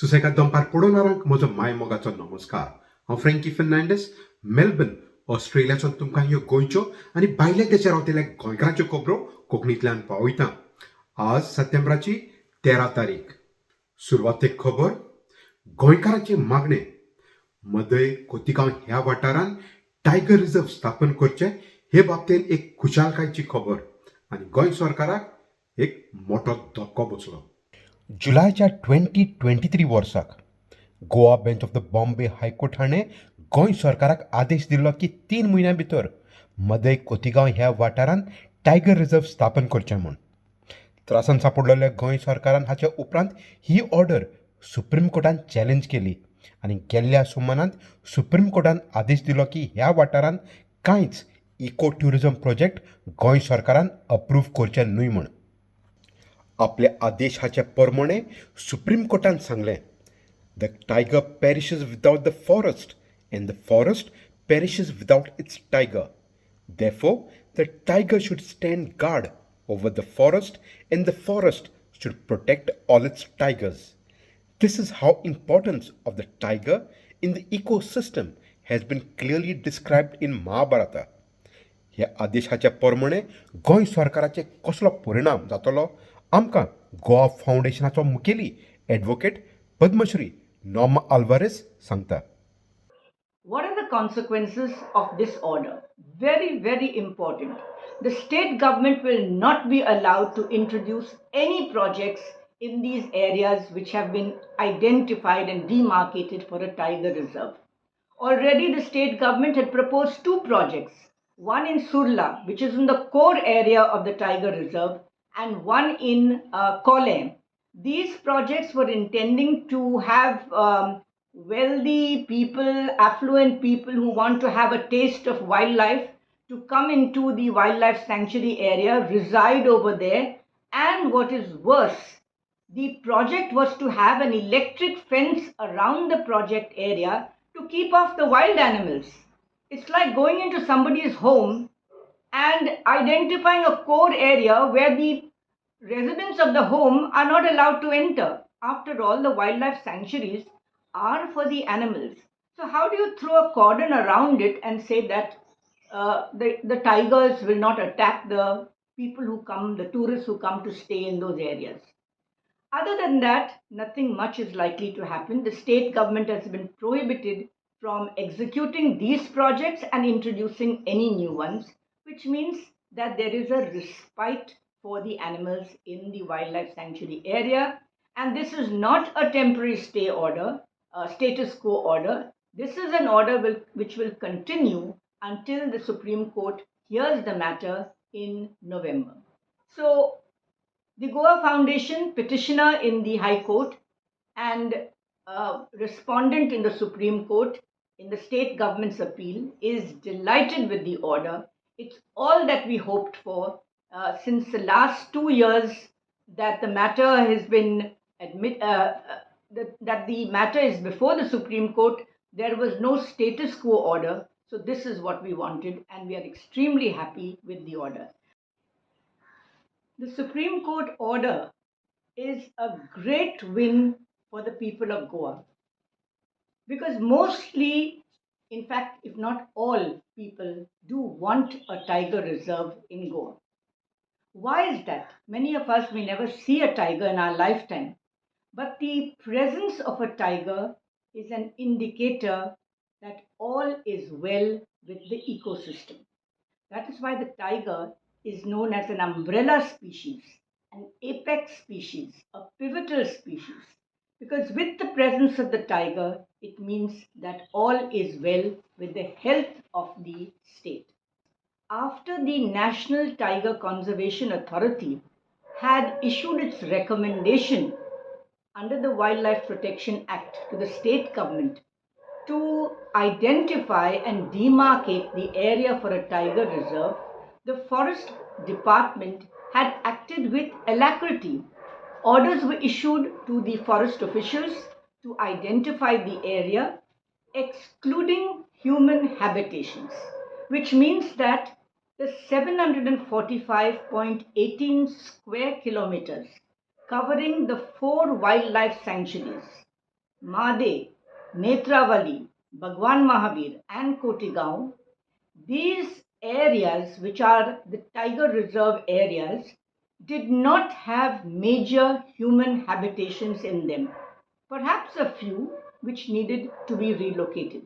सुसेगाद दंपार पडोवणाऱ्यांक म्हजो मायमोगाचो नमस्कार. हांव फ्रँकी फर्नांडीस, मेलबर्न, ऑस्ट्रेलियाच्यान तुमकां ह्यो गोंयच्यो आनी भायल्या देशांत रावतल्या गोंयकारांच्यो खबरो कोंकणींतल्यान पावयतां. आज सप्टेंबराची 13 तारीख. सुरवातेक खबर. गोंयकारांचे मागणे. मदय खोतिगांव ह्या वाठारांत टायगर रिझर्व स्थापन करचे हे बाबतींत एक खुशालकायेची खबर आनी गोंय सरकाराक एक मोठो धक्को बसलो. जुलायच्या 2023 वर्साक Goa bench of the Bombay high court हाणें गोंय सरकाराक आदेश दिल्लो की 3 म्हयन्यां भितर मदय खोतिगांव ह्या वाठारांत टायगर रिझर्व स्थापन करचें म्हूण. त्रासान सापडलेल्या गोंय सरकारान हाचे उपरांत ही ऑर्डर सुप्रीम कोर्टान चॅलेंज केली आनी गेल्ल्या सुमारांत सुप्रीम कोर्टान आदेश दिलो की ह्या वाठारांत कांयच इको ट्युरिझम प्रोजेक्ट गोंय सरकारान अप्रूव्ह करचे न्हय म्हूण. आपल्या आदेशाचे प्रमाणे सुप्रीम कोर्टान सांगलें, the tiger perishes without the forest and the forest perishes without its tiger. Therefore, the tiger should stand guard over the forest and the forest should protect all its tigers. This is how importance of the tiger in the ecosystem has been clearly described in Mahabharata. ह्या आदेशाच्या प्रमाणे गोंय सरकाराचे कसलो परिणाम जातलो आमकां गोवा फावंडेशनाचो मुखेली advocate Padmashri Norma Alvarez सांगता. What are the consequences of this order? Very, very important. The state government will not be allowed to introduce any projects in these areas which have been identified and demarcated for a tiger reserve. Already the state government had proposed 2 projects, one in Surla, which is in the core area of the tiger reserve, and one in Kolem. These projects were intending to have wealthy people, affluent people who want to have a taste of wildlife to come into the wildlife sanctuary area, reside over there, and what is worse, the project was to have an electric fence around the project area to keep off the wild animals. It's like going into somebody's home and identifying a core area where the residents of the home are not allowed to enter. After all, the wildlife sanctuaries are for the animals. So how do you throw a cordon around it and say that the tigers will not attack the people who come, the tourists who come to stay in those areas? Other than that, nothing much is likely to happen. The state government has been prohibited from executing these projects and introducing any new ones, which means that there is a respite for the animals in the wildlife sanctuary area. And this is not a temporary stay order, status quo order. This is an order which will continue until the Supreme Court hears the matter in November. So the Goa Foundation, petitioner in the High Court and respondent in the Supreme Court in the state government's appeal, is delighted with the order. It's all that we hoped for since the last 2 years that the matter has been that the matter is before the Supreme Court. There was no status quo order, so this is what we wanted, and we are extremely happy with the order. The Supreme Court order is a great win for the people of Goa, because mostly, in fact, if not all people do want a tiger reserve in Goa. Why is that? Many of us may never see a tiger in our lifetime, but the presence of a tiger is an indicator that all is well with the ecosystem. That is why the tiger is known as an umbrella species, an apex species, a pivotal species, because with the presence of the tiger, it means that all is well with the health of the state. After the National Tiger Conservation Authority had issued its recommendation under the Wildlife Protection Act to the state government to identify and demarcate the area for a tiger reserve, the Forest Department had acted with alacrity. Orders were issued to the forest officials to identify the area, excluding human habitations, which means that the 745.18 square kilometers covering the 4 wildlife sanctuaries Mhadei, Netravali, Bhagwan Mahavir, and Khotigao, these areas, which are the tiger reserve areas, did not have major human habitations in them. Perhaps a few which needed to be relocated.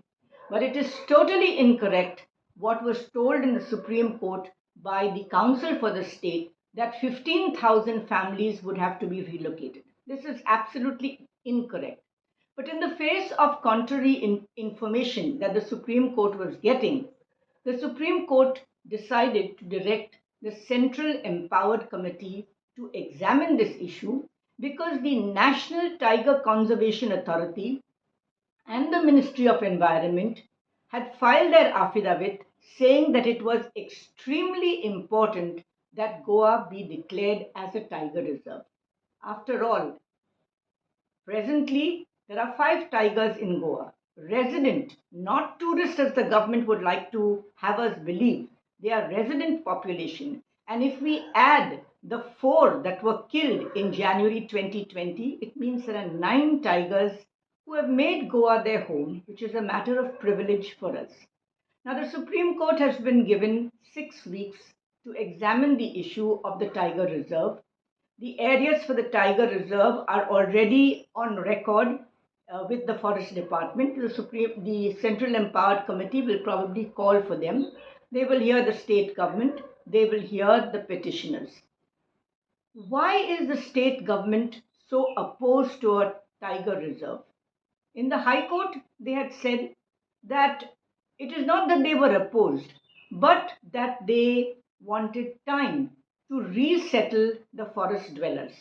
But it is totally incorrect what was told in the Supreme Court by the Council for the State that 15,000 families would have to be relocated. This is absolutely incorrect. But in the face of contrary information that the Supreme Court was getting, the Supreme Court decided to direct the Central Empowered Committee to examine this issue because the National Tiger Conservation Authority and the Ministry of Environment had filed their affidavit saying that it was extremely important that Goa be declared as a tiger reserve. After all, presently, there are 5 tigers in Goa. Resident, not tourist as the government would like to have us believe. They are resident population. And if we add the 4 that were killed in January 2020, it means there are 9 tigers who have made Goa their home, which is a matter of privilege for us. Now, the Supreme Court has been given 6 weeks to examine the issue of the tiger reserve. The areas for the tiger reserve are already on record with the Forest Department. The Central Empowered Committee will probably call for them. They will hear the state government. They will hear the petitioners. Why is the state government so opposed to a tiger reserve? In the High Court, they had said that it is not that they were opposed, but that they wanted time to resettle the forest dwellers.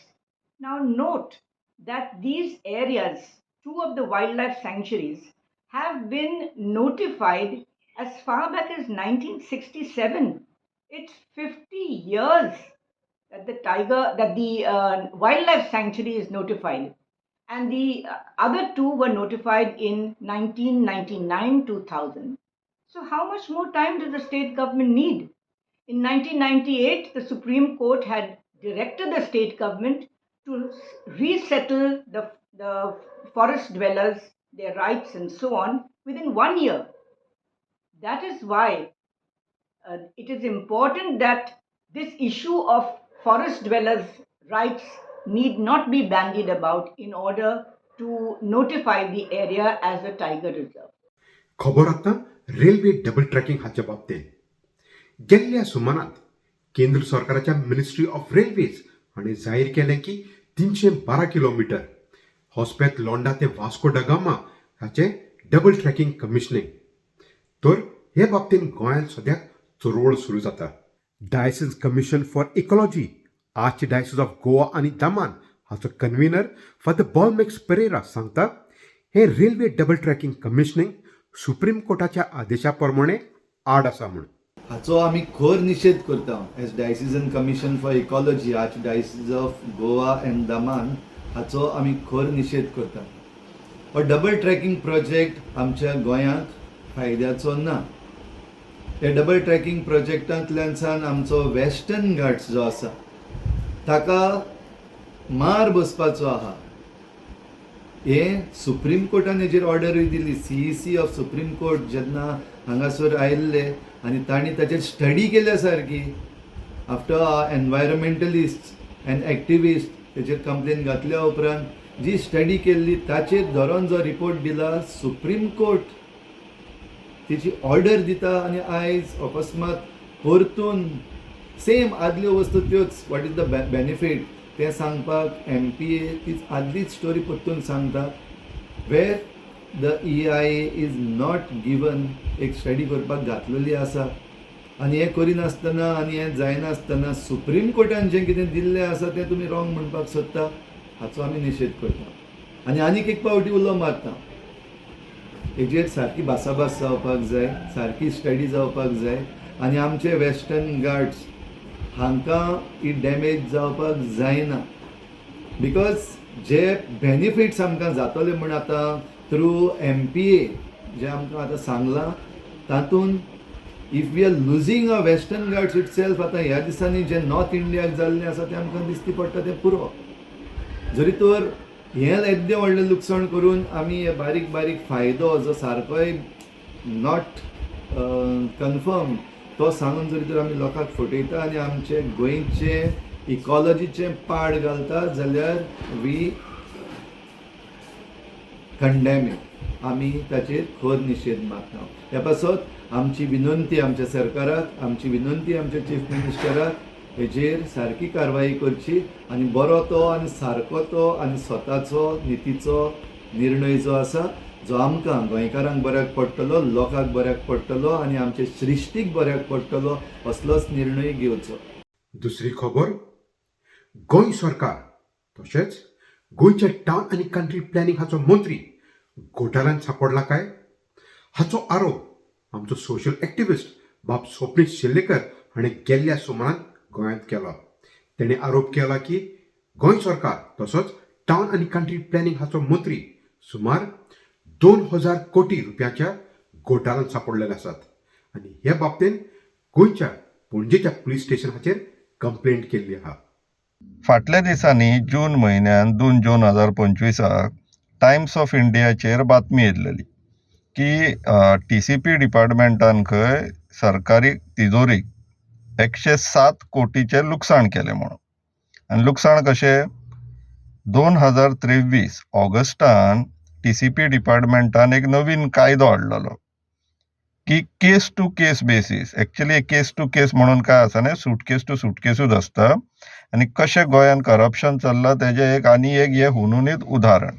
Now, note that these areas, 2 of the wildlife sanctuaries, have been notified as far back as 1967. It's 50 years that the wildlife sanctuary is notified, and the other 2 were notified in 1999 2000. So, how much more time does the state government need? In 1998, the Supreme Court had directed the state government to resettle the forest dwellers, their rights, and so on within 1 year. That is why it is important that this issue of forest dwellers' rights need not be bandied about in order to notify the area as a tiger reserve. खबर आता railway double tracking हाच्या बाबतीत गेल्ल्या सुमारांत केंद्र सरकाराच्या ministry of railways हाणें जाहीर केलें की 312 किलोमीटर हॉस्पेत लोंडा ते वास्को ड गामा हाचें डबल ट्रॅकिंग कमिशनिंग. तर हे बाबतींत गोंयांत सद्याक चळवळ सुरू जाता. Diocese commission for ecology, archdiocese of Goa आनी दामान हाचो कन्व्हिनर फादर बॉलमेक्स पेरेरा सांगता हे railway double tracking commissioning supreme कोर्टाच्या आदेशा प्रमाणे आड आसा म्हूण. हाचो आमी खर निशेध करता. As diocesan commission for ecology, archdiocese of Goa and Daman हाचो आमी खर निशेध करता. हो डबल ट्रॅकिंग प्रोजेक्ट आमच्या गोंयांक फायद्याचो ना. हे डबल ट्रॅकिंग प्रोजेक्टांतल्यान आमचो वेस्टर्न घाट्स जो आसा ताका मार बसपाचो आहा. हे सुप्रीम कोर्टान हेजेर ऑर्डरूय दिली. CEC ऑफ सुप्रीम कोर्ट जेन्ना हांगासर आयिल्ले आनी तांणी ताचेर स्टडी केल्या सारकी. आफ्टर एनवायरमेंटलिस्ट एंड एक्टिविस्ट तेचेर कंप्लेन घातल्या उपरांत जी स्टडी केल्ली ताचेर धरून जो रिपोर्ट दिला सुप्रीम कोर्ट तेची ऑर्डर दिता आनी आयज अकस्मात परतून सेम आदल्यो वस्तू त्योच वॉट इज द बेनिफीट तें सांगपाक MPA तीच आदलीच स्टोरी परतून सांगता. Where the EIA is not given एक स्टडी करपाक घातलेली आसा आनी हें करिनासतना आनी हें जायनासतना सुप्रीम कोर्टान जें कितें दिल्लें आसा तें तुमी रॉंग म्हणपाक सोदता. हाचो आमी निशेध करता. आनी आनीक एक पावटी उलो मारता. हेजेर सारकी भासाभास जावपाक जाय, सारकी स्टडी जावपाक जाय आनी आमचे वेस्टर्न घाट्स हांकां ही डॅमेज जावपाक जायना. बिकॉज जे बेनिफिट्स आमकां जातले म्हण आतां थ्रू MPA जे आमकां आतां सांगलां तातूंत if we are losing a Western Ghats itself आतां ह्या दिसांनी जे नॉर्थ इंडियाक जाल्लें आसा तें आमकां दिश्टी पडटा तें पुरो. जरी तर हें येद्दें व्हडलें लुकसाण करून आमी हे बारीक बारीक फायदो जो सारकोय नॉट कन्फर्म तो सांगून जरी तर आमी लोकांक फटयता आनी आमचे गोंयचे इकॉलॉजीचें पाड घालता जाल्यार वी कंडेम इट. आमी ताचेर खर निशेध मारता. ह्या पासत आमची विनंती आमच्या सरकाराक, आमची विनंती आमच्या चीफ मिनिस्टराक हेजेर सारकी कारवाई करची आनी बरो तो आनी सारको तो आनी स्वताचो नितीचो निर्णय जो आसा जो आमकां गोंयकारांक बऱ्याक पडटलो, लोकांक बऱ्याक पडटलो आनी आमचे सृश्टीक बऱ्याक पडटलो असलोच निर्णय घेवचो. दुसरी खबर, गोंय सरकार तशेंच गोंयचे टावन आनी कंट्री प्लॅनिंग हाचो मंत्री घोटाळ्यांत सापडला काय हाचो आरोप आमचो सोशल एक्टिविस्ट बाब स्वप्नेश शेर्लेकर हाणें गेल्ल्या सोमारान गोंयांत केला. तेणें आरोप केला की गोंय सरकार तसोच टावन आनी कंट्री प्लॅनिंग हाचो मंत्री सुमार 2000 कोटी रुपयाच्या घोटाळ्यांत सापडलेले आसात आनी ह्या बाबतींत गोंयच्या पणजेच्या पुलीस स्टेशन हाचेर कंप्लेंट केल्ली आहा. फाटल्या दिसांनी जून म्हयन्यान 2 जून 2025 टायम्स ऑफ इंडियाचेर बातमी येयल्ली की TCP डिपार्टमेंटान खंय सरकारी तिजोरीक 107 कोटीचें लुकसाण केलें म्हणून. आनी लुकसाण कशें, 2023 ऑगस्टान TCP डिपार्टमेंटान एक नवीन कायदो हाडलेलो की case to case basis. Actually case to case म्हणून काय आसा न्ही, सुटकेस टू सुटकेसूच आसता आनी कशें गोंयान करप्शन चल्लां तेजें आनी एक हे हुनूनीत उदाहरण.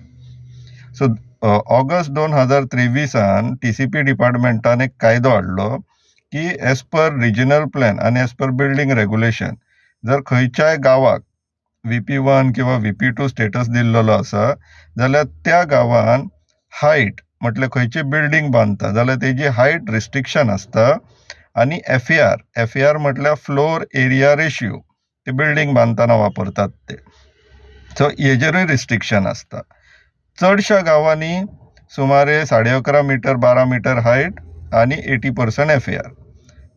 सो ऑगस्ट 2023 TCP डिपार्टमेंटान एक कायदो हाडलो की एज पर रिजनल प्लॅन आनी एज पर बिल्डींग रेग्युलेशन जर खंयच्याय गांवाक VP1 किंवा VP2 स्टेटस दिल्लो आसा जाल्यार त्या गांवान हायट म्हटल्यार खंयची बिल्डींग बांदता जाल्यार तेजी हायट रिस्ट्रिक्शन आसता आनी FAR म्हटल्यार फ्लोर एरिया रेशियो ते बिल्डींग बांदतना वापरतात ते. सो हेजेरूय रिस्ट्रिक्शन आसता. चडशा गांवांनी सुमारे 11.5 मीटर 12 मीटर हायट आनी 80% FAR,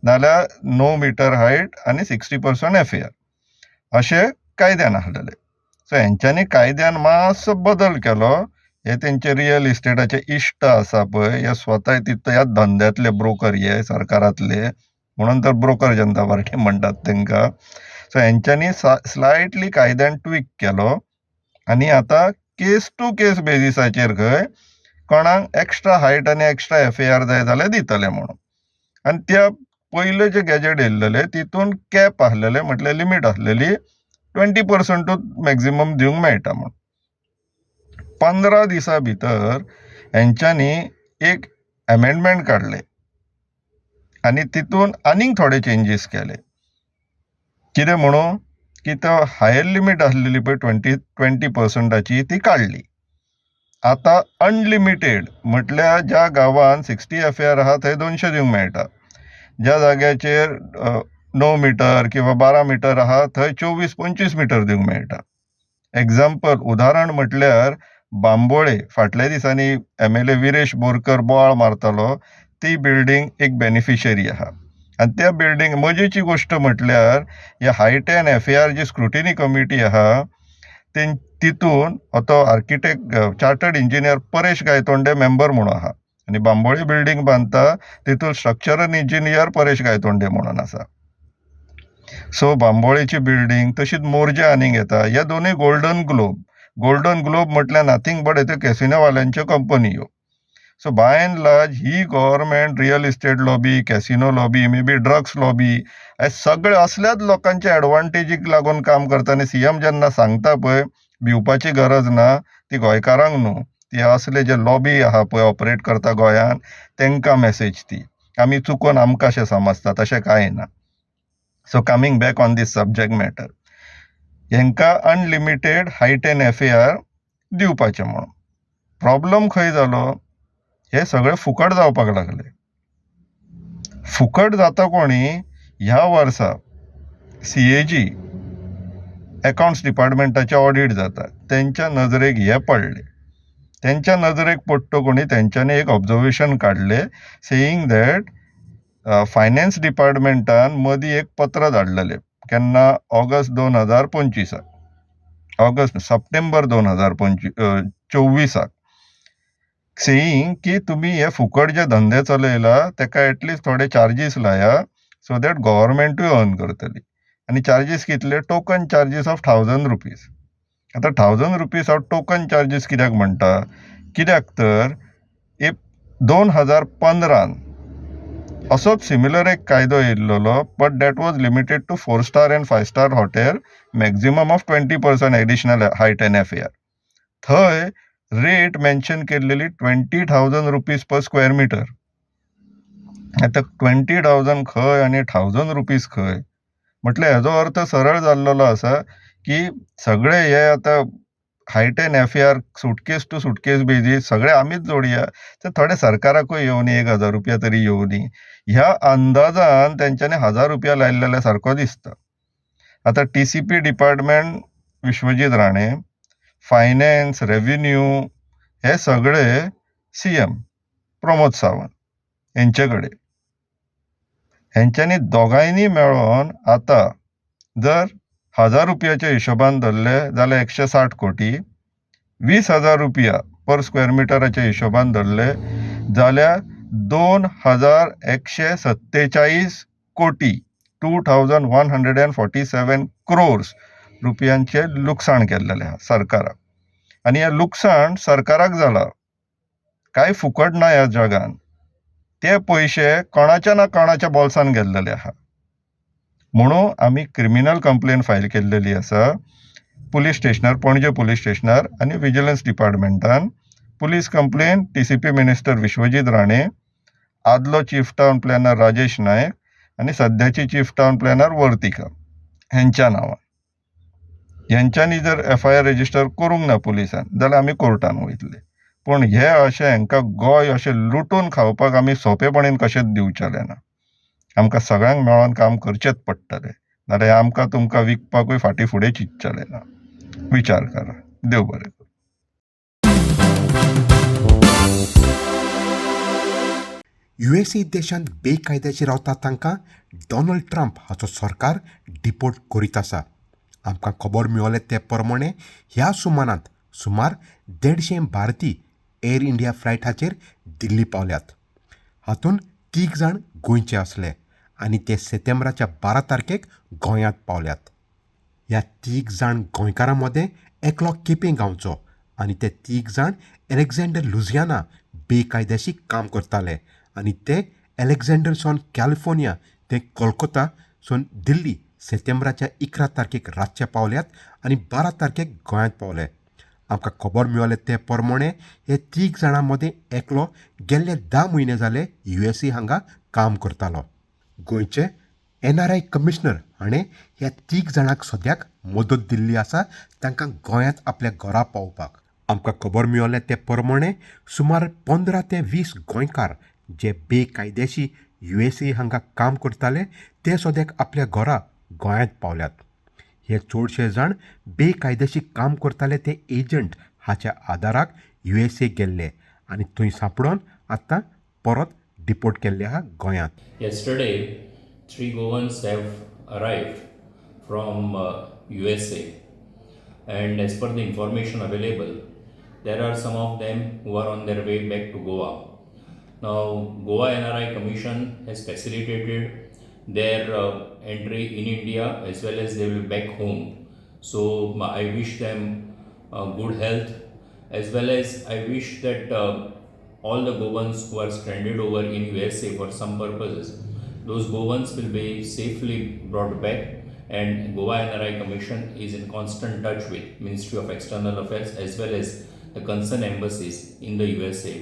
नाल्यार 9 मीटर हायट आनी 60% FAR अशें कायद्यान आहलेले. सो हेंच्यांनी कायद्यान मातसो बदल केलो. हे तेंचे रियल इस्टेटाचे इश्ट आसा पळय, हे स्वता ह्या धंद्यातले ब्रोकर, हे सरकारांतले म्हणून तर ब्रोकर जनता पार्टी म्हणटात तेंकां. सो हेंच्यांनी स्लायटली कायद्यान ट्वीक केलो आनी आतां केस टू केस बेजिसाचेर खंय कोणाक एक्स्ट्रा हायट आनी एक्स्ट्रा FAR जाय जाल्यार दितले म्हणून. आनी त्या पयले जे गॅजेट येयल्लेले तितून कॅप आहलेले, म्हटल्यार लिमीट आसलेली 20% मॅक्झिमम दिवंक मेळटा म्हणून. 15 दिसां भितर हेंच्यांनी एक अमेंडमेंट काडले आनी तितून आनीक थोडे चेंजीस केले. कितें म्हणून की तो हायर लिमीट आसलेली पळय 20% ती काडली. आतां अनलिमिटेड म्हटल्यार ज्या गांवान 60 FAR आहा थंय 200 दिवंक मेळटा. ज्या जाग्याचेर 9 मीटर किंवा 12 मीटर आहा थंय 24-25 मीटर दिवंक मेळटा. एग्जाम्पल उदाहरण म्हटल्यार बांबोळे फाटल्या दिसांनी MLA विरेश बोरकर बोवाळ मारतालो, ती बिल्डींग एक बेनिफिशरी आहा. आनी त्या बिल्डींग मजेची गोश्ट म्हटल्यार ह्या हायट एंड FAR जी स्क्रुटिनी कमिटी आहा तितून तो architect chartered engineer Paresh Gaitonde member म्हणून आहा आनी बांबोळे बिल्डींग बांदता तितून स्ट्रक्चरल इंजिनियर परेश गायतोंडे म्हणून आसा. सो बांबोळेची बिल्डींग तशीच मोर्जे आनीक येता. ह्या दोनूय गोल्डन ग्लोब म्हटल्यार नथींग बट येत्यो कॅसिनोवाल्यांच्यो कंपन्यो. So by and large the government real estate lobby, casino lobby, maybe drugs lobby, हे सगळे असल्याच लोकांच्या एडवांटेजीक लागून काम करता. आनी CM जेन्ना सांगता पळय भिवपाची गरज ना, ती गोंयकारांक न्हू, ती असले जे लॉबी आहा पळय ऑपरेट करता गोंयान तेंकां मॅसेज ती. आमी चुकून आमकां अशें समजता, तशें कांय ना. So coming back on this subject matter, हेंकां अनलिमिटेड हायट एंड FAR दिवपाचें म्हणून. प्रॉब्लम खंय जालो, हे सगळे फुकट जावपाक लागले. फुकट जाता कोणी, ह्या वर्सा CAG अकाउंट्स डिपार्टमेंटाचे ऑडिट जाता, तेंच्या नजरेक हे पडले. तेंच्या नजरेक पडटा कोणी, तेंच्यांनी एक ऑब्जर्वेशन काडले सेयींग दॅट फायनान्स डिपार्टमेंटान मदीं एक पत्र धाडलेलें केन्ना ऑगस्ट 2025 सप्टेंबर 2024 सेईंग की तुम्ही हे फुकट जे धंदे चलयला तेका एटलीस्ट थोडे चार्जीस लाया सो दॅट गव्हर्मेंटूय अर्न करतली. आनी चार्जीस कितले? Token charges of ₹1000. आतां ₹1000 हांव टोकन चार्जीस कित्याक म्हणटा? कित्याक तर 2015 असोच सिमिलर एक कायदो येयल्लो, but that was limited to 4 star and 5 star hotel, maximum of 20% additional height NFAR. थंय रेट मेन्शन केल्लेली ₹20,000 पर स्क्वेअर मीटर. आतां 20,000 खंय आनी ₹1,000 खंय? म्हटल्यार हेजो अर्थ सरळ जाल्लो आसा की सगळे हे आतां height NFAR suitcase to suitcase basis सगळे आमीच जोडया, तर थोडे सरकाराकूय येवनी ₹1,000 तरी येवनी. ह्या अंदाजान तेंच्यांनी ₹1,000 लायलेल्या सारको दिसता. आतां TCP department Vishwajit Rane, finance, revenue हे सगळे CM प्रमोद सावंत हेंचे कडेन. हेंच्यांनी दोगांयनी मेळोन आतां जर ₹1,000 हिशोबान धरले जाल्यार 160 कोटी, ₹20,000 पर स्क्वेअर मिटराच्या हिशोबान धरले जाल्यार 2,147 कोटी 2,147 क्रोर्स रुपयांचे लुकसाण केल्लेले आहा सरकाराक. आनी हें लुकसाण सरकाराक जाला, कांय फुकट ना ह्या जगान. ते पयशे कोणाच्या ना कोणाच्या बोल्सान गेल्लेले आहा. म्हणून आमी क्रिमिनल कंप्लेन फायल केल्लेली आसा पुलीस स्टेशनार, पणजे पुलीस स्टेशनार आनी विजिलन्स डिपार्टमेंटान. Police complaint TCP minister Vishwajit Rane, आदलो chief town planner Rajesh Naik आनी सद्याची चीफ टावन प्लॅनर वर्तिका हेंच्या नांवान. हेंच्यांनी जर FIR रेजिस्टर करूंक ना पुलिसान जाल्यार आमी कोर्टान वयतले. पूण हे अशें हांकां गोंय अशें लुटून खावपाक आमी सोंपेपणीन कशेंच दिवचेले ना. आमकां सगळ्यांक मेळोन काम करचेंच पडटलें, नाल्यार आमकां तुमकां विकपाकूय फाटीं फुडें चिंतचेलें ना. विचार करा. देव बरें करूं. USA देशांत बेकायद्याचेर रावतात तांकां डॉनाल्ड ट्रंप हाचो सरकार डिपोर्ट करीत आसा. आमकां खबर मेळ्ळे ते प्रमाणे ह्या सुमारांत सुमार 150 भारतीय एअर इंडिया फ्लायटाचेर दिल्ली पावल्यात. हातूंत 3 जाण गोंयचे असले आनी ते सप्टेंबराच्या 12 तारखेक गोंयांत पावल्यात. ह्या 3 जाण गोंयकारां मदें एकलो केपें गांवचो आनी ते 3 जाण अलेक्झांडर लुझियाना बेकायदेशी काम करताले आनी ते अलेक्झांडर सावन कॅलिफोर्निया ते कोलकाता सावन दिल्ली सप्टेंबराच्या 11 तारखेक रातचे पावल्यात आनी 12 तारखेक गोंयांत पावले. आमकां खबर मेळ्ळे ते प्रमाणे हे 3 जाणां मदें एकलो गेल्ले 10 म्हयने जाले USA हांगा काम करतालो. गोंयचे NRI कमिशनर हाणें ह्या 3 जाणांक सद्याक मदत दिल्ली आसा तांकां गोंयांत आपल्या घरा पावोवपाक. आमकां खबर मेळ्ळे ते प्रमाणे सुमार 15 ते 20 गोंयकार जे बेकायदेशी USA हांगा काम करताले ते सद्याक आपल्या घरा गोंयांत पावल्यात. हे चडशे जाण बेकायदेशी काम करताले ते एजंट हाच्या आदाराक USA गेल्ले आनी थंय सांपडोन आतां परत डिपोर्ट केल्ले आहा गोंयांत. Yesterday, 3 Goans have arrived from USA, and as per the information available, there are some of them who are on their way back to Goa. Now, Goa NRI Commission has facilitated their entry in India as well as they will be back home. So, I wish them good health, as well as I wish that all the Goans who are stranded over in USA for some purposes, those Goans will be safely brought back, and Goa NRI Commission is in constant touch with Ministry of External Affairs as well as the concerned embassies in the USA.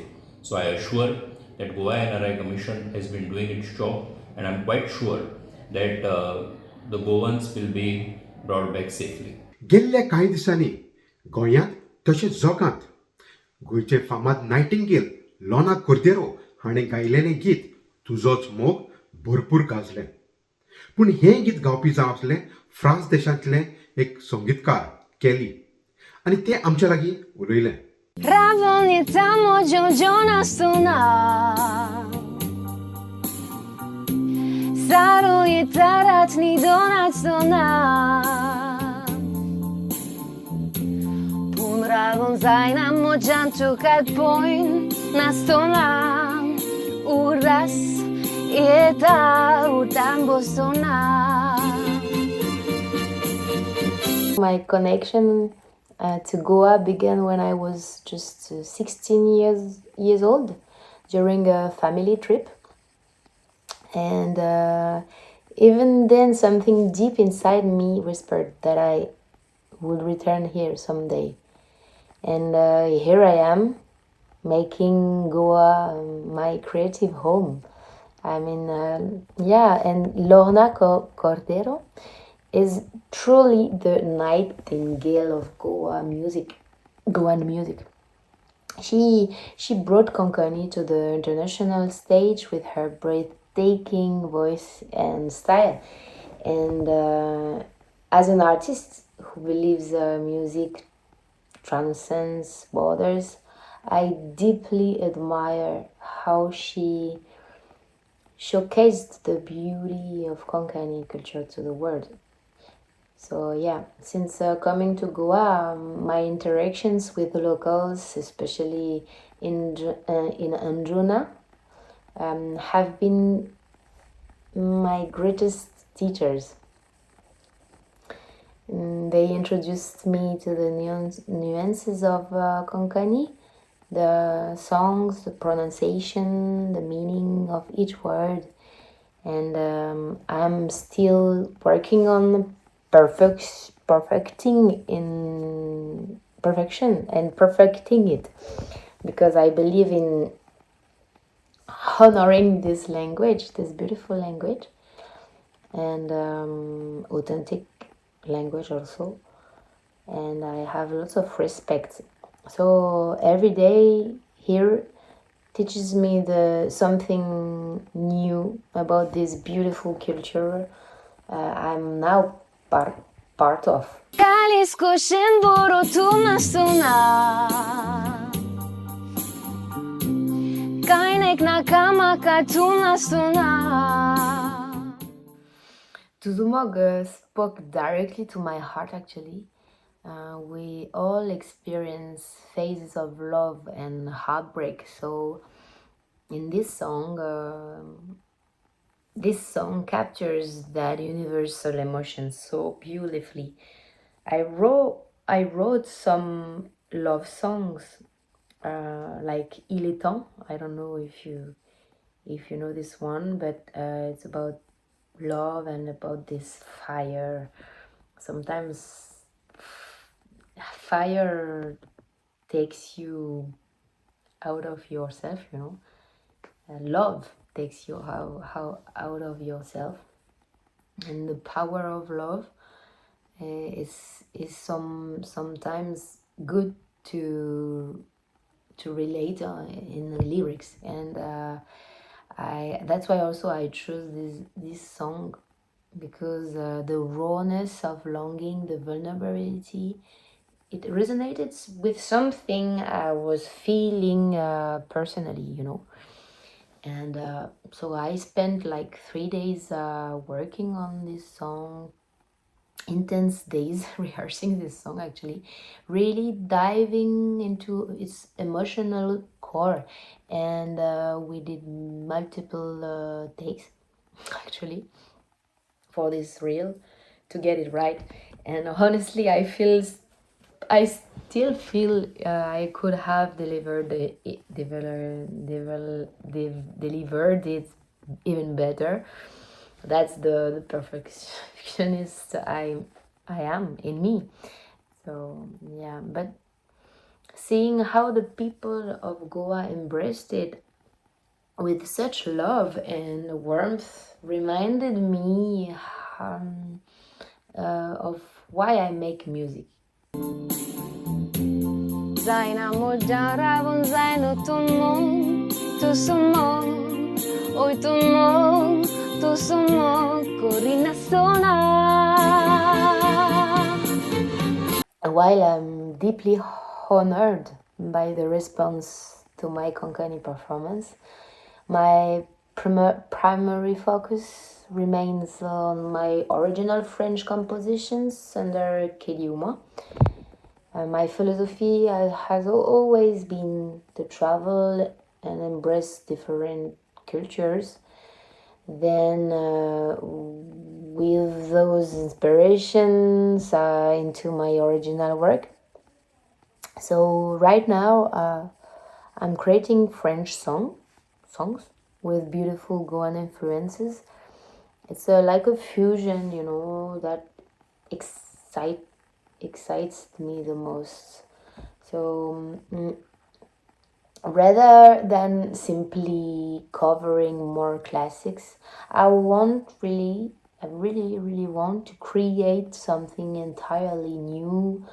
So I assure that Goa NRI Commission has been doing its job, and I'm quite sure that the Goans will be brought back safely. गेल्ल्या कांय दिसांनी गोंयांत तशेंच जगांत गोंयचे फामाद nightingale लोना कोर्देरो हाणें गायलेलें गीत तुजोच मोग भरपूर गाजलें. पूण हें गीत गावपी जावन आसलें फ्रांस देशांतले एक संगीतकार केली आनी ते आमच्या लागीं उलयलें. Rano nie tamo dziądziona stuna Saro je tarat ni donat stuna bonsai na mojan chukat point na stona uras eta utan bostona. My connection to Goa began when I was just 16 years old during a family trip. And even then, something deep inside me whispered that I would return here someday. And here I am, making Goa my creative home. I mean, and Lorna Cordero is truly the nightingale of Goan music. She brought Konkani to the international stage with her breathtaking voice and style. And as an artist who believes music transcends borders, I deeply admire how she showcased the beauty of Konkani culture to the world. So yeah, since coming to Goa, my interactions with the locals, especially in Anjuna, have been my greatest teachers. They introduced me to the nuances of Konkani, the songs, the pronunciation, the meaning of each word, and I'm still working on perfecting it, because I believe in honoring this language, this beautiful language, and authentic language also, and I have lots of respect. So every day here teaches me something new about this beautiful culture I'm now part of. Kalisko shenboro tunastuna Kainek nakama katunastuna. Tuzumog spoke directly to my heart, actually. We all experience phases of love and heartbreak. So in this song captures that universal emotion so beautifully. I wrote some love songs like Il est temps. I don't know if you know this one, but it's about love and about this fire. Sometimes fire takes you out of yourself, love takes you how out of yourself, and the power of love is sometimes good to relate in the lyrics, and that's why also I chose this song, because the rawness of longing, the vulnerability, it resonated with something I was feeling personally, and so I spent like 3 days working on this song, intense days rehearsing this song, actually, really diving into its emotional core, and we did multiple takes actually for this reel to get it right. And honestly, I still feel I could have delivered it even better. That's the perfectionist I am in me. So yeah, but seeing how the people of Goa embraced it with such love and warmth reminded me of why I make music. Zaina mojara bonsai no tumo tu sumo oi tumo tu sumo korina sona. While I'm deeply honored by the response to my Konkani performance, my primary focus remains on my original French compositions under Kediuma. My philosophy has always been to travel and embrace different cultures. Then, with those inspirations into my original work. So right now, I'm creating French songs with beautiful Goan influences. It's like a fusion, that excites me the most. So rather than simply covering more classics, I really want to create something entirely new,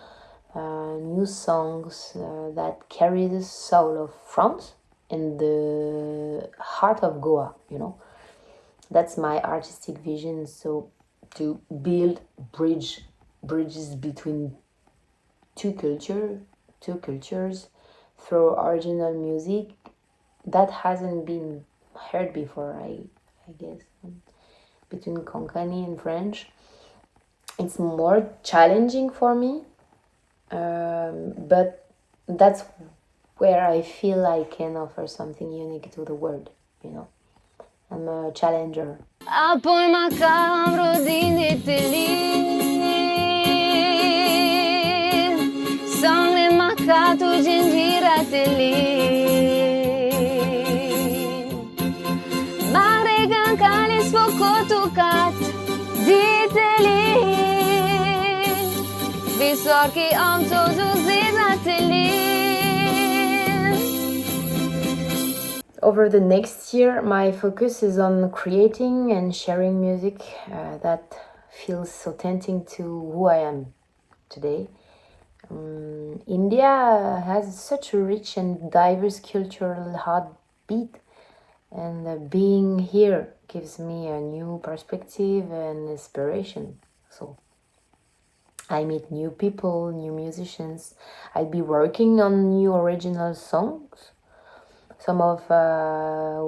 new songs that carry the soul of France and the heart of Goa. That's my artistic vision. So to build bridges between two cultures through original music that hasn't been heard before. I guess between Konkani and French, it's more challenging for me, but that's where I feel I can offer something unique to the world. I'm a challenger. Apoi macabro din Italy Sangue macato gingira Mare gancali sfoco tucat D'Italy Visorchi am todos Over the next year, my focus is on creating and sharing music that feels authentic to who I am today. India has such a rich and diverse cultural heartbeat, and being here gives me a new perspective and inspiration. So I meet new people, new musicians. I'll be working on new original songs, some of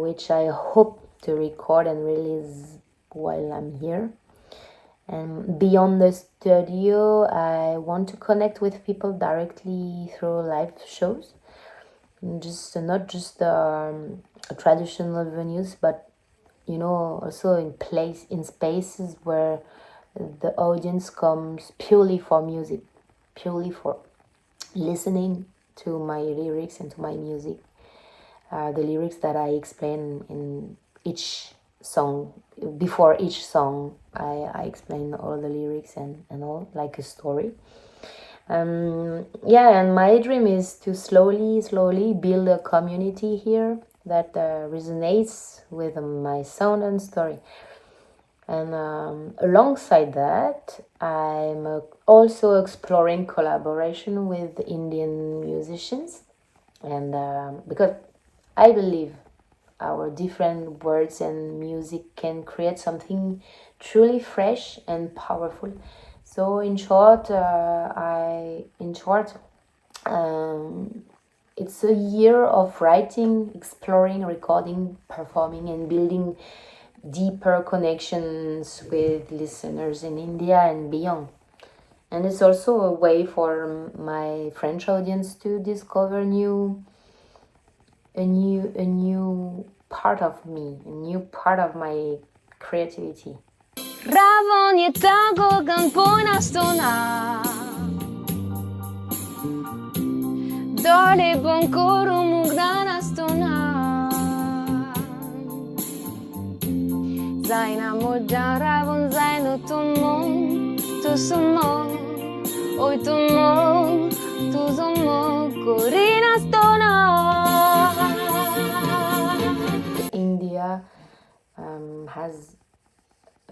which I hope to record and release while I'm here. And beyond the studio, I want to connect with people directly through live shows, not just traditional venues, but also in spaces where the audience comes purely for music, purely for listening to my lyrics and to my music. The lyrics that I explain in each song. Before each song, I explain all the lyrics and all, like a story. And my dream is to slowly build a community here that resonates with my sound and story. And alongside that, I'm also exploring collaboration with Indian musicians, and because I believe our different words and music can create something truly fresh and powerful. So in short, it's a year of writing, exploring, recording, performing, and building deeper connections with listeners in India and beyond. And it's also a way for my French audience to discover a new part of me, a new part of my creativity. Ravon tango gan pojna stona Dole bonkoru mugdana stona Zaina moja ravon zaino tumon Tu sumo Oi tumo Tu zomo Korina stona India has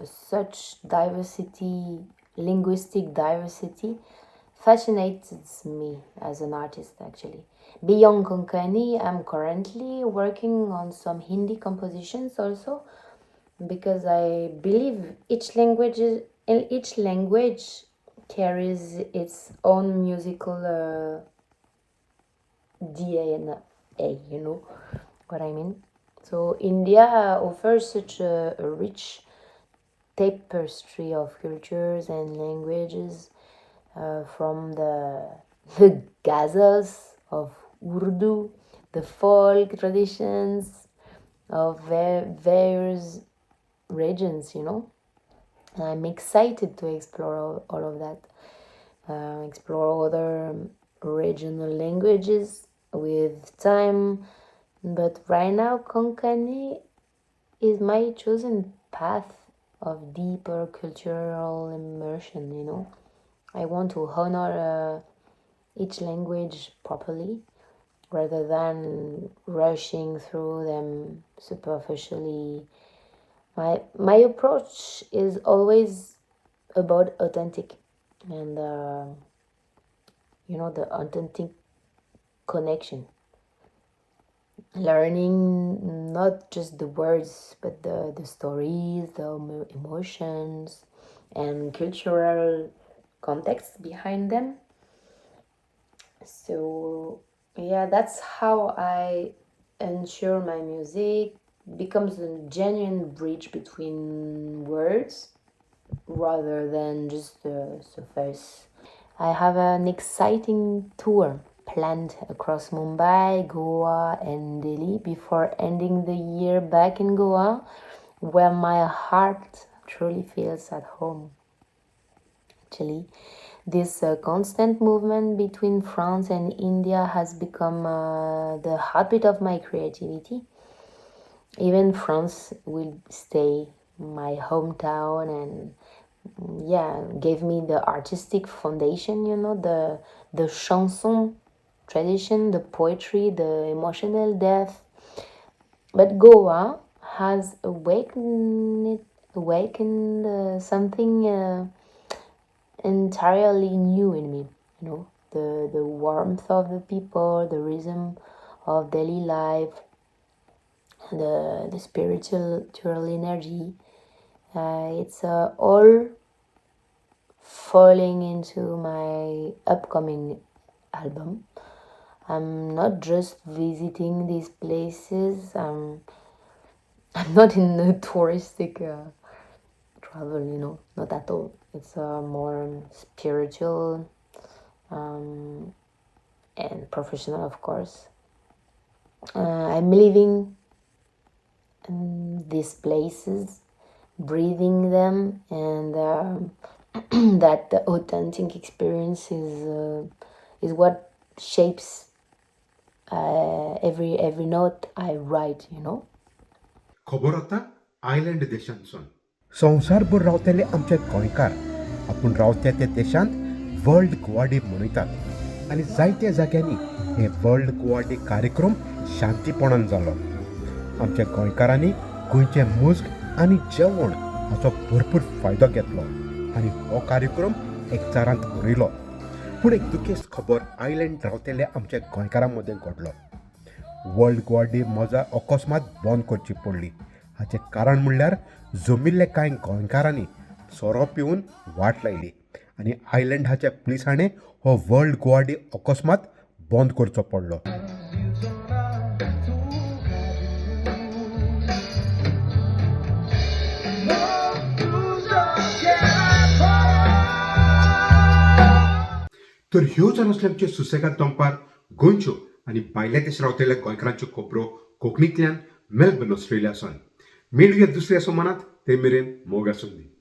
such diversity, linguistic diversity, fascinates me as an artist actually. Beyond Konkani, I'm currently working on some Hindi compositions also, because I believe each language carries its own musical DNA, you know what I mean? So India offers such a rich tapestry of cultures and languages, from the the ghazals of Urdu, the folk traditions of various regions, I'm excited to explore all of that, explore other regional languages with time. But right now, Konkani is my chosen path of deeper cultural immersion. I want to honor each language properly rather than rushing through them superficially. My approach is always about authentic and the authentic connection, learning not just the words but the stories, the emotions and cultural context behind them. So yeah, that's how I ensure my music becomes a genuine bridge between words rather than just the surface. I have an exciting tour planned across Mumbai, Goa, and Delhi before ending the year back in Goa, where my heart truly feels at home. Actually, this constant movement between France and India has become the heartbeat of my creativity. Even France will stay my hometown and gave me the artistic foundation, the chanson tradition, the poetry, the emotional depth. But Goa has awakened something entirely new in me, the warmth of the people, the rhythm of daily life, the spiritual energy. It's all falling into my upcoming album. I'm not just visiting these places. I'm not in a touristic travel, not at all. It's more spiritual and professional, of course. I'm living in these places, breathing them, and that the authentic experience is what shapes every note I write. खबर आतां island देशांतसून संवसारभर रावतले आमचे गोंयकार आपूण रावते त्या देशांत world Goa day मनयतात आनी जायत्या जाग्यांनी हे वर्ल्ड गोवा डे कार्यक्रम शांतीपणान जालो. आमच्या गोंयकारांनी गोंयचे मुस्क आनी जेवण हाचो भरपूर फायदो घेतलो आनी हो कार्यक्रम एकचारांत उरयलो. पूण एक दुखेस्त खबर आयलंड रावतले आमच्या गोंयकारां मदें घडलो. वर्ल्ड गोवा डे मोजा अकस्मात बंद करची पडली. हाचें कारण म्हणल्यार जमिल्ले कांय गोंयकारांनी सोरो पिवन वाट लायली आनी आयलंडाच्या पुलिसांनी हो वर्ल्ड गोवा डे अकस्मात बंद करचो पडलो. तर ह्यो जावन आसले आमचे सुसेगाद दनपार गोंयच्यो आनी भायल्या देश रावतल्या गोंयकारांच्यो खबरो कोंकणींतल्यान मेलबर्न ऑस्ट्रेलियासून. मेळुया दुसऱ्या सोमानात. ते मेरेन मोग आसूं दी.